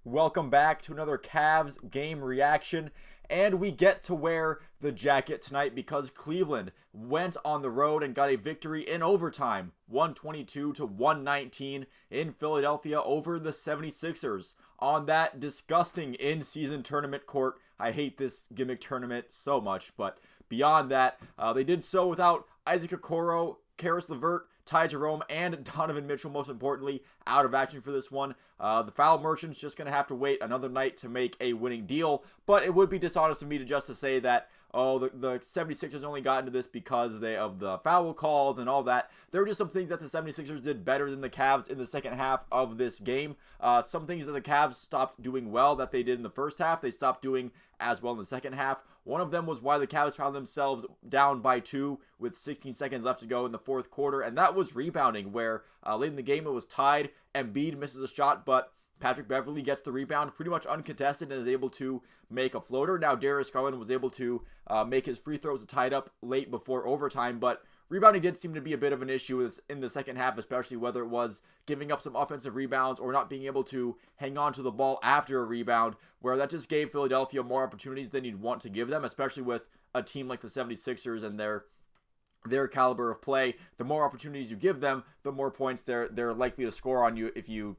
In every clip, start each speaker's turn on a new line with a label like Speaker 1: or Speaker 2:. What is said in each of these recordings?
Speaker 1: Welcome back to another Cavs game reaction. And we get to wear the jacket tonight because Cleveland went on the road and got a victory in overtime, 122 to 119 in Philadelphia over the 76ers on that disgusting in-season tournament court. I hate this gimmick tournament so much, but beyond that, they did so without Isaac Okoro, Karis LeVert, Ty Jerome, and Donovan Mitchell, most importantly, out of action for this one. The foul merchant's just going to have to wait another night to make a winning deal, but it would be dishonest of me to say that, the 76ers only got into this because of the foul calls and all that. There were just some things that the 76ers did better than the Cavs in the second half of this game. Some things that the Cavs stopped doing well that they did in the first half, they stopped doing as well in the second half. One of them was why the Cavs found themselves down by 2 with 16 seconds left to go in the fourth quarter, and that was rebounding, where late in the game it was tied. Embiid misses a shot, but Patrick Beverley gets the rebound pretty much uncontested and is able to make a floater. Now Darius Garland was able to make his free throws tied up late before overtime, but rebounding did seem to be a bit of an issue in the second half, especially whether it was giving up some offensive rebounds or not being able to hang on to the ball after a rebound, where that just gave Philadelphia more opportunities than you'd want to give them, especially with a team like the 76ers and their caliber of play. The more opportunities you give them, the more points they're likely to score on you if you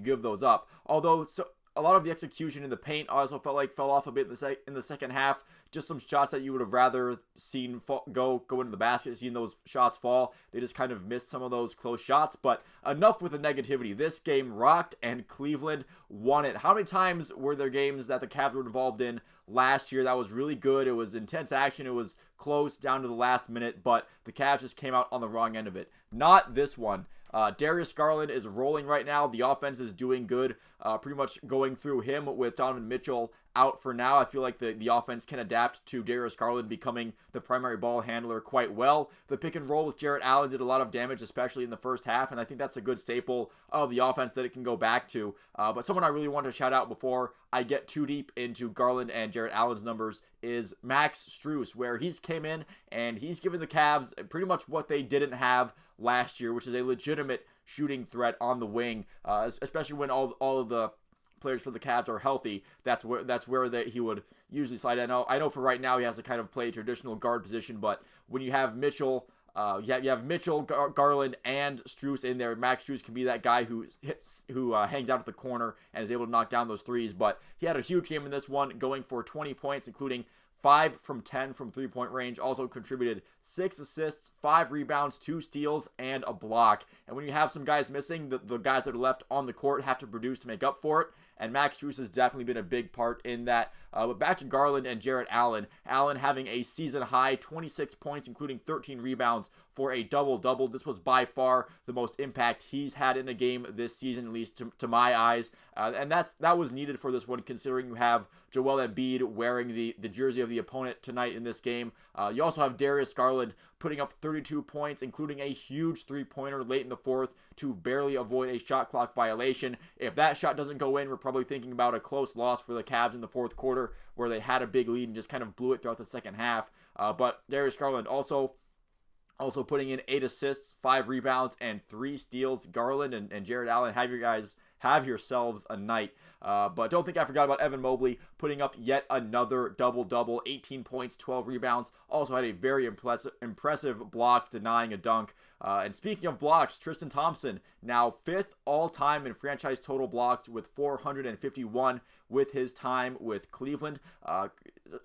Speaker 1: give those up. Although a lot of the execution in the paint also felt like fell off a bit in the second half. Just some shots that you would have rather seen go into the basket, seen those shots fall. They just kind of missed some of those close shots. But enough with the negativity. This game rocked and Cleveland won it. How many times were there games that the Cavs were involved in last year that was really good? It was intense action. It was close down to the last minute, but the Cavs just came out on the wrong end of it. Not this one. Darius Garland is rolling right now. The offense is doing good, pretty much going through him with Donovan Mitchell out for now. I feel like the offense can adapt to Darius Garland becoming the primary ball handler quite well. The pick and roll with Jarrett Allen did a lot of damage, especially in the first half, and I think that's a good staple of the offense that it can go back to. But someone I really want to shout out before I get too deep into Garland and Jarrett Allen's numbers is Max Strus, where he's came in and he's given the Cavs pretty much what they didn't have last year, which is a legitimate shooting threat on the wing, especially when all of the players for the Cavs are healthy. That's where he would usually slide. I know for right now he has to kind of play traditional guard position, but when you have Mitchell, you have Mitchell, Garland, and Strus in there. Max Strus can be that guy who hangs out at the corner and is able to knock down those threes. But he had a huge game in this one, going for 20 points, including 5 from 10 from three-point range. Also contributed 6 assists, 5 rebounds, 2 steals, and a block. And when you have some guys missing, the guys that are left on the court have to produce to make up for it. And Max Strus has definitely been a big part in that. But back to Garland and Jarrett Allen. Allen having a season-high 26 points, including 13 rebounds for a double-double. This was by far the most impact he's had in a game this season, at least to my eyes. And that was needed for this one, considering you have Joel Embiid wearing the jersey of the opponent tonight in this game. You also have Darius Garland putting up 32 points, including a huge three-pointer late in the fourth to barely avoid a shot clock violation. If that shot doesn't go in, we're probably thinking about a close loss for the Cavs in the fourth quarter, where they had a big lead and just kind of blew it throughout the second half. But Darius Garland also putting in 8 assists, 5 rebounds, and 3 steals. Garland and Jarrett Allen, have yourselves a night. But don't think I forgot about Evan Mobley putting up yet another double-double, 18 points, 12 rebounds. Also had a very impressive block denying a dunk. And speaking of blocks, Tristan Thompson, now 5th all-time in franchise total blocks with 451 with his time with Cleveland.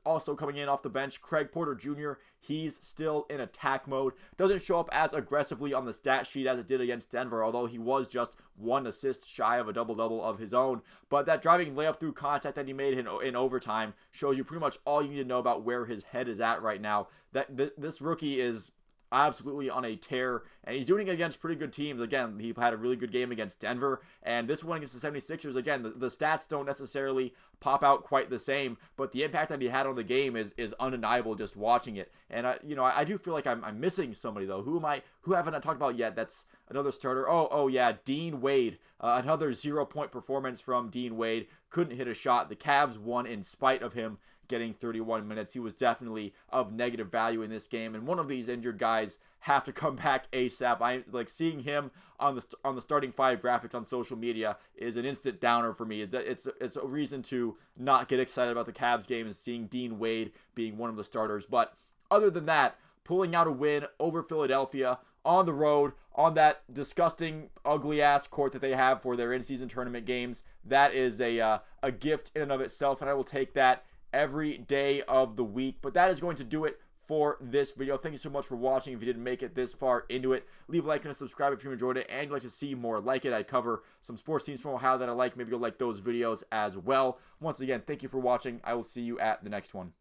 Speaker 1: Also coming in off the bench, Craig Porter Jr., he's still in attack mode. Doesn't show up as aggressively on the stat sheet as it did against Denver, although he was just 1 assist shy of a double-double of his own. But that driving layup through contact that he made in overtime shows you pretty much all you need to know about where his head is at right now. This rookie is absolutely on a tear, and he's doing it against pretty good teams. Again, he had a really good game against Denver, and this one against the 76ers, again, the stats don't necessarily pop out quite the same, but the impact that he had on the game is undeniable just watching it. And I do feel like I'm missing somebody though. Who who haven't I talked about yet? That's another starter. Oh yeah, Dean Wade. Another 0-point performance from Dean Wade. Couldn't hit a shot. The Cavs won in spite of him getting 31 minutes. He was definitely of negative value in this game, and one of these injured guys have to come back ASAP. I like seeing him on the starting five graphics on social media is an instant downer for me. It's a reason to not get excited about the Cavs game is seeing Dean Wade being one of the starters. But other than that, pulling out a win over Philadelphia on the road on that disgusting, ugly-ass court that they have for their in-season tournament games, that is a gift in and of itself, and I will take that every day of the week. But that is going to do it for this video. Thank you so much for watching. If you didn't make it this far into it, leave a like and a subscribe if you enjoyed it and you'd like to see more like it. I cover some sports teams from Ohio that I like. Maybe you'll like those videos as well. Once again, thank you for watching. I will see you at the next one.